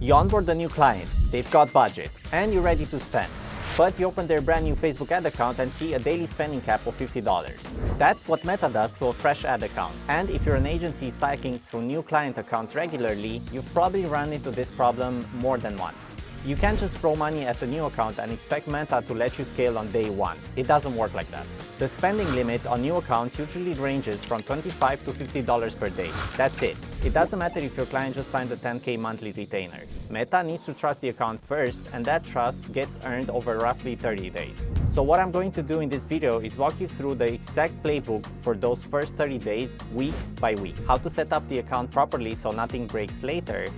You onboard a new client, they've got budget, and you're ready to spend. But you open their brand new Facebook ad account and see a daily spending cap of $50. That's what Meta does to a fresh ad account. And if you're an agency cycling through new client accounts regularly, you've probably run into this problem more than once. You can't just throw money at a new account and expect Meta to let you scale on day one. It doesn't work like that. The spending limit on new accounts usually ranges from $25 to $50 per day. That's it. It doesn't matter if your client just signed a $10K monthly retainer. Meta needs to trust the account first, and that trust gets earned over roughly 30 days. So what I'm going to do in this video is walk you through the exact playbook for those first 30 days, week by week. How to set up the account properly so nothing breaks later,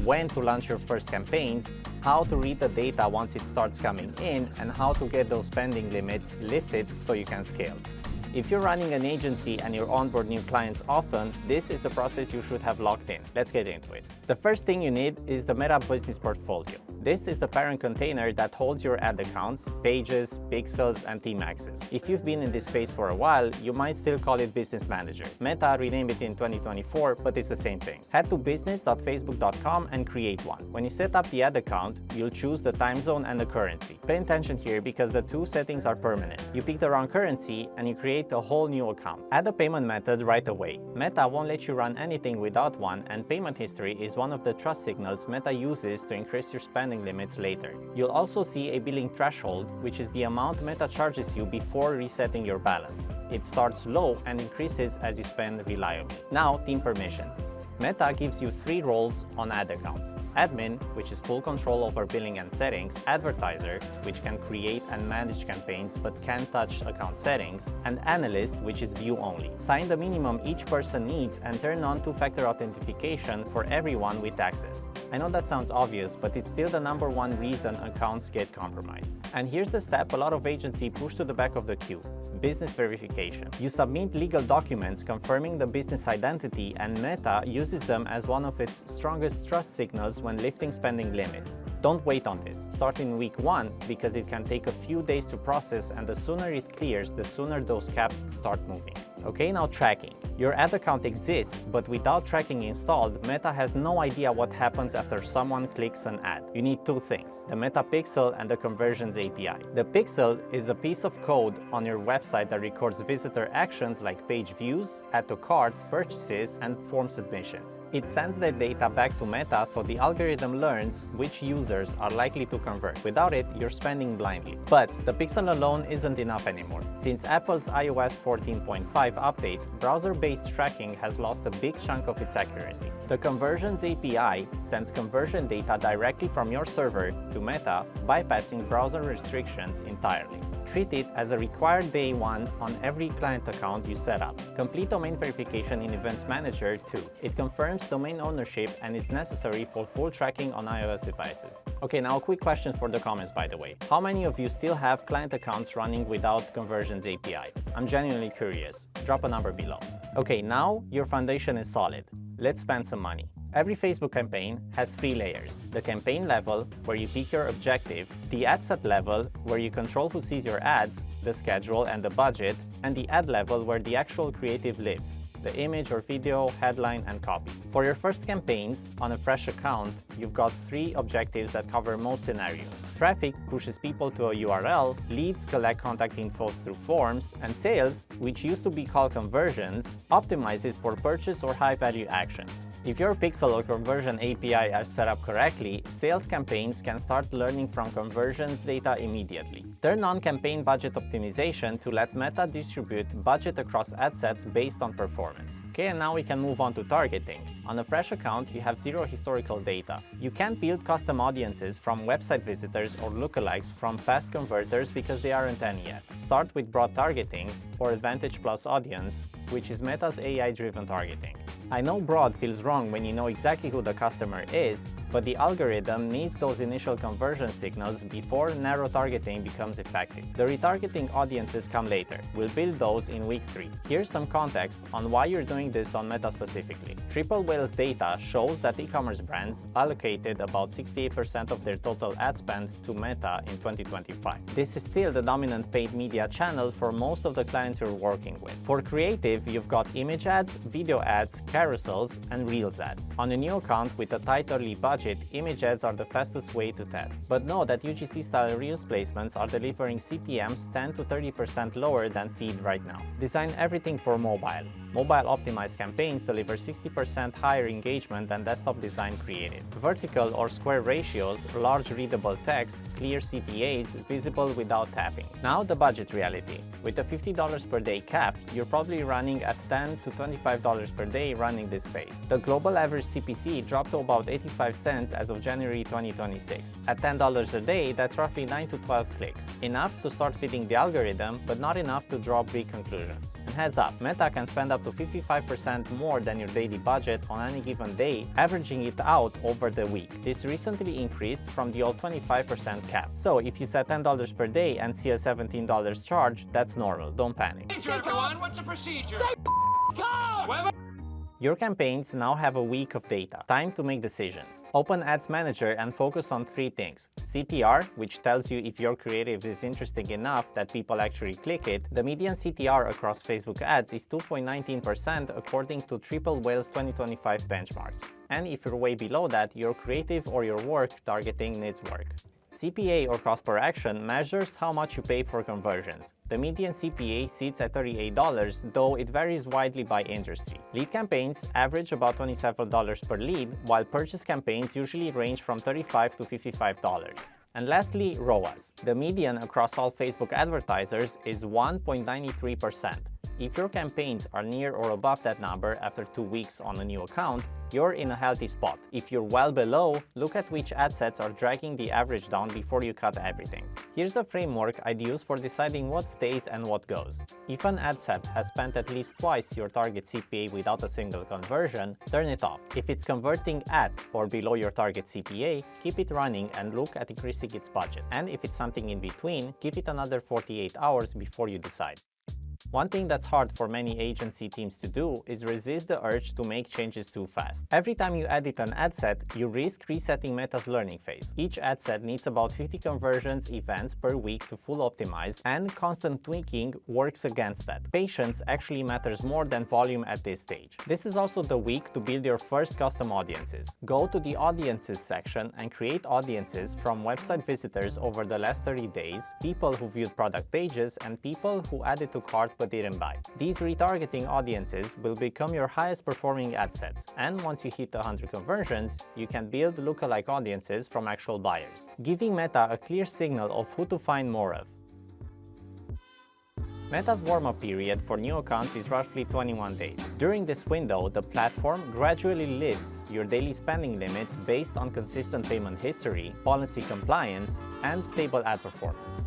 when to launch your first campaigns, how to read the data once it starts coming in, and how to get those spending limits lifted so you can scale. If you're running an agency and you onboard new clients often, this is the process you should have locked in. Let's get into it. The first thing you need is the Meta Business Portfolio. This is the parent container that holds your ad accounts, pages, pixels, and theme access. If you've been in this space for a while, you might still call it Business Manager. Meta renamed it in 2024, but it's the same thing. Head to business.facebook.com and create one. When you set up the ad account, you'll choose the time zone and the currency. Pay attention here because the two settings are permanent. You pick the wrong currency and you create a whole new account. Add a payment method right away. Meta won't let you run anything without one, and payment history is one of the trust signals Meta uses to increase your spending limits later. You'll also see a billing threshold, which is the amount Meta charges you before resetting your balance. It starts low and increases as you spend reliably. Now, team permissions. Meta gives you 3 roles on ad accounts: admin, which is full control over billing and settings; advertiser, which can create and manage campaigns but can't touch account settings; and analyst, which is view only. Sign the minimum each person needs and turn on 2-factor authentication for everyone with access. I know that sounds obvious, but it's still the #1 reason accounts get compromised. And here's the step a lot of agencies push to the back of the queue: business verification. You submit legal documents confirming the business identity, and Meta uses them as one of its strongest trust signals when lifting spending limits. Don't wait on this. Start in week 1 because it can take a few days to process, and the sooner it clears, the sooner those caps start moving. Okay, now tracking. Your ad account exists, but without tracking installed, Meta has no idea what happens after someone clicks an ad. You need 2 things: the Meta Pixel and the Conversions API. The Pixel is a piece of code on your website that records visitor actions like page views, add to carts, purchases, and form submissions. It sends that data back to Meta so the algorithm learns which users are likely to convert. Without it, you're spending blindly. But the Pixel alone isn't enough anymore. Since Apple's iOS 14.5 update, browser-based tracking has lost a big chunk of its accuracy. The Conversions API sends conversion data directly from your server to Meta, bypassing browser restrictions entirely. Treat it as a required day 1 on every client account you set up. Complete domain verification in Events Manager too. It confirms domain ownership and is necessary for full tracking on iOS devices. Okay, now a quick question for the comments, by the way. How many of you still have client accounts running without Conversions API? I'm genuinely curious. Drop a number below. Okay, now your foundation is solid. Let's spend some money. Every Facebook campaign has 3 layers: the campaign level, where you pick your objective; the ad set level, where you control who sees your ads, the schedule, and the budget; and the ad level, where the actual creative lives: the image or video, headline, and copy. For your first campaigns on a fresh account, you've got 3 objectives that cover most scenarios. Traffic pushes people to a URL, leads collect contact info through forms, and sales, which used to be called conversions, optimizes for purchase or high-value actions. If your Pixel or Conversion API are set up correctly, sales campaigns can start learning from conversions data immediately. Turn on campaign budget optimization to let Meta distribute budget across ad sets based on performance. Okay, and now we can move on to targeting. On a fresh account, you have 0 historical data. You can't build custom audiences from website visitors or lookalikes from past converters because they aren't any yet. Start with broad targeting or Advantage Plus Audience, which is Meta's AI-driven targeting. I know broad feels wrong when you know exactly who the customer is, but the algorithm needs those initial conversion signals before narrow targeting becomes effective. The retargeting audiences come later. We'll build those in week 3. Here's some context on why you're doing this on Meta specifically. Triple Whale's data shows that e-commerce brands allocated about 68% of their total ad spend to Meta in 2025. This is still the dominant paid media channel for most of the clients you're working with. For creative, creative, you've got image ads, video ads, carousels, and Reels ads. On a new account with a tight early budget, image ads are the fastest way to test. But know that UGC-style Reels placements are delivering CPMs 10 to 30% lower than feed right now. Design everything for mobile. Mobile-optimized campaigns deliver 60% higher engagement than desktop-design creative. Vertical or square ratios, large readable text, clear CTAs, visible without tapping. Now the budget reality. With a $50 per day cap, you're probably running at $10 to $25 per day running this phase. The global average CPC dropped to about 85 cents as of January 2026. At $10 a day, that's roughly 9 to 12 clicks. Enough to start feeding the algorithm, but not enough to draw big conclusions. And heads up, Meta can spend up to 55% more than your daily budget on any given day, averaging it out over the week. This recently increased from the old 25% cap. So if you set $10 per day and see a $17 charge, that's normal, don't panic. Hey, everyone, what's the procedure? Your campaigns now have a week of data. Time to make decisions. Open Ads Manager and focus on 3 things. CTR, which tells you if your creative is interesting enough that people actually click it. The median CTR across Facebook ads is 2.19% according to Triple Whale's 2025 benchmarks. And if you're way below that, your creative or your work targeting needs work. CPA, or cost per action, measures how much you pay for conversions. The median CPA sits at $38, though it varies widely by industry. Lead campaigns average about $27 per lead, while purchase campaigns usually range from $35 to $55. And lastly, ROAS. The median across all Facebook advertisers is 1.93%. If your campaigns are near or above that number after 2 weeks on a new account, you're in a healthy spot. If you're well below, look at which ad sets are dragging the average down before you cut everything. Here's the framework I'd use for deciding what stays and what goes. If an ad set has spent at least twice your target CPA without a single conversion, turn it off. If it's converting at or below your target CPA, keep it running and look at increasing its budget. And if it's something in between, give it another 48 hours before you decide. One thing that's hard for many agency teams to do is resist the urge to make changes too fast. Every time you edit an ad set, you risk resetting Meta's learning phase. Each ad set needs about 50 conversions events per week to full optimize, and constant tweaking works against that. Patience actually matters more than volume at this stage. This is also the week to build your first custom audiences. Go to the Audiences section and create audiences from website visitors over the last 30 days, people who viewed product pages, and people who added to cart but didn't buy. These retargeting audiences will become your highest performing ad sets, and once you hit 100 conversions, you can build lookalike audiences from actual buyers, giving Meta a clear signal of who to find more of. Meta's warm-up period for new accounts is roughly 21 days. During this window, the platform gradually lifts your daily spending limits based on consistent payment history, policy compliance, and stable ad performance.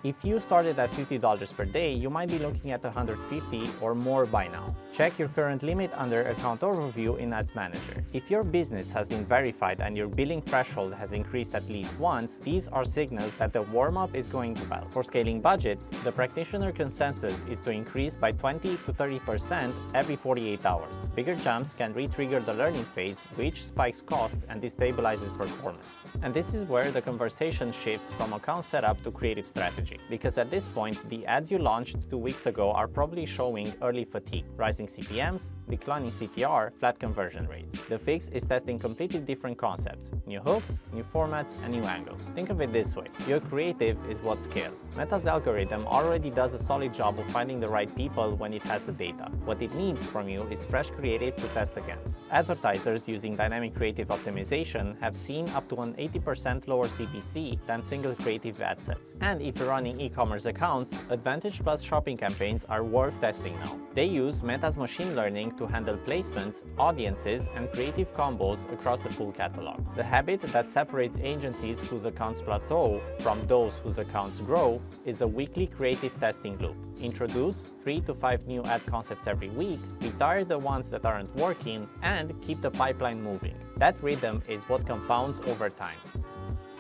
If you started at $50 per day, you might be looking at $150 or more by now. Check your current limit under Account Overview in Ads Manager. If your business has been verified and your billing threshold has increased at least once, these are signals that the warm-up is going well. For scaling budgets, the practitioner consensus is to increase by 20 to 30% every 48 hours. Bigger jumps can re-trigger the learning phase, which spikes costs and destabilizes performance. And this is where the conversation shifts from account setup to creative strategy. Because at this point, the ads you launched 2 weeks ago are probably showing early fatigue, rising CPMs, declining CTR, flat conversion rates. The fix is testing completely different concepts: new hooks, new formats, and new angles. Think of it this way: your creative is what scales. Meta's algorithm already does a solid job of finding the right people when it has the data. What it needs from you is fresh creative to test against. Advertisers using dynamic creative optimization have seen up to an 80% lower CPC than single creative ad sets. And if you're running e-commerce accounts, Advantage Plus shopping campaigns are worth testing now. They use Meta's machine learning to handle placements, audiences, and creative combos across the full catalog. The habit that separates agencies whose accounts plateau from those whose accounts grow is a weekly creative testing loop. Introduce 3 to 5 new ad concepts every week, retire the ones that aren't working, and keep the pipeline moving. That rhythm is what compounds over time.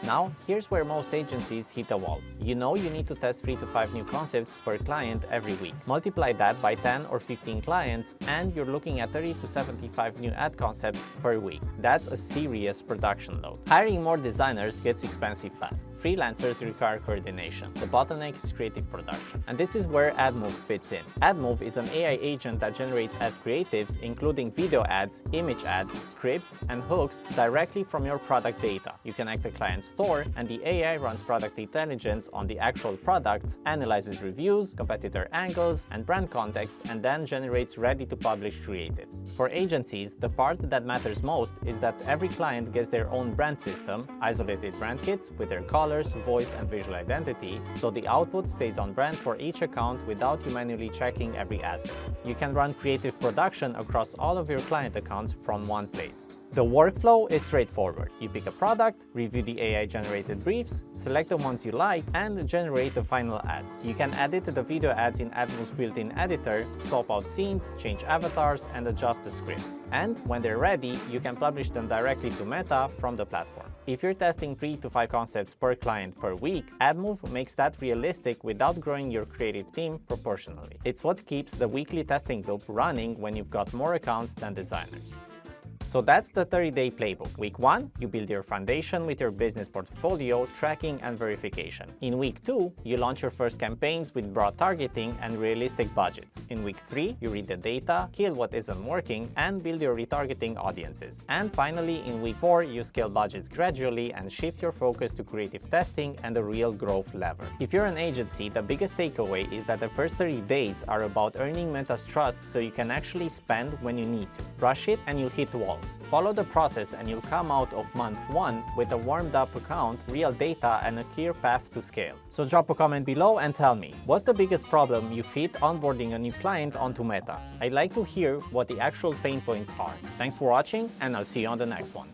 Now, here's where most agencies hit a wall. You know you need to test 3 to 5 new concepts per client every week. Multiply that by 10 or 15 clients, and you're looking at 30 to 75 new ad concepts per week. That's a serious production load. Hiring more designers gets expensive fast. Freelancers require coordination. The bottleneck is creative production. And this is where AdMove fits in. AdMove is an AI agent that generates ad creatives, including video ads, image ads, scripts, and hooks directly from your product data. You connect the client store, and the AI runs product intelligence on the actual products, analyzes reviews, competitor angles, and brand context, and then generates ready-to-publish creatives. For agencies, the part that matters most is that every client gets their own brand system, isolated brand kits with their colors, voice, and visual identity, so the output stays on brand for each account without you manually checking every asset. You can run creative production across all of your client accounts from one place. The workflow is straightforward. You pick a product, review the AI-generated briefs, select the ones you like, and generate the final ads. You can edit the video ads in AdMove's built-in editor, swap out scenes, change avatars, and adjust the scripts. And when they're ready, you can publish them directly to Meta from the platform. If you're testing 3 to 5 concepts per client per week, AdMove makes that realistic without growing your creative team proportionally. It's what keeps the weekly testing loop running when you've got more accounts than designers. So that's the 30-day playbook. Week 1, you build your foundation with your business portfolio, tracking, and verification. In week 2, you launch your first campaigns with broad targeting and realistic budgets. In week 3, you read the data, kill what isn't working, and build your retargeting audiences. And finally, in week 4, you scale budgets gradually and shift your focus to creative testing and the real growth lever. If you're an agency, the biggest takeaway is that the first 30 days are about earning Meta's trust so you can actually spend when you need to. Rush it and you'll hit walls. Follow the process and you'll come out of month 1 with a warmed up account, real data, and a clear path to scale. So drop a comment below and tell me, what's the biggest problem you fit onboarding a new client onto Meta? I'd like to hear what the actual pain points are. Thanks for watching, and I'll see you on the next one.